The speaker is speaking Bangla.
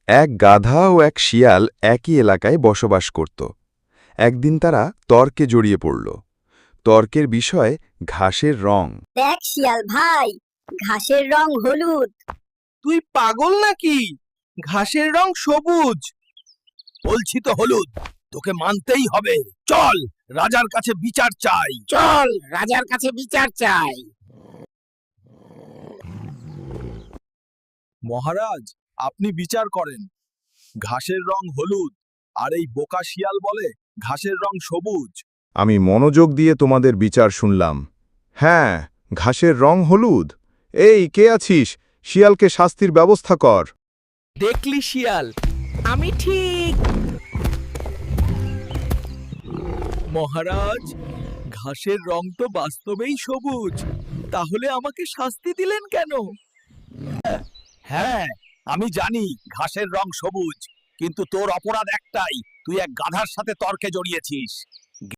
এক গাধা ও এক শিয়াল একই এলাকায় বসবাস করত। একদিন তারা তর্কে জড়িয়ে পড়ল। তর্কের বিষয় ঘাসের রং। দেখ শিয়াল ভাই, ঘাসের রং হলুদ। তুই পাগল নাকি? ঘাসের রং সবুজ। বলছি তো হলুদ, তোকে মানতেই হবে। চল, রাজার কাছে বিচার চাই। চল, রাজার কাছে বিচার চাই। মহারাজ, আপনি বিচার করেন। ঘাসের রং হলুদ, আর এই বোকা শিয়াল বলে ঘাসের রং সবুজ। আমি মনোযোগ দিয়ে তোমাদের বিচার শুনলাম। হ্যাঁ, ঘাসের রং হলুদ। এই কে আছিস? শিয়ালকে শাস্তির ব্যবস্থা কর। দেখলি শিয়াল, আমি ঠিক। মহারাজ, ঘাসের রং তো বাস্তবেই সবুজ, তাহলে আমাকে শাস্তি দিলেন কেন? হ্যাঁ, আমি জানি ঘাসের রং সবুজ, কিন্তু তোর অপরাধ একটাই, তুই এক গাধার সাথে তর্কে জড়িয়েছিস।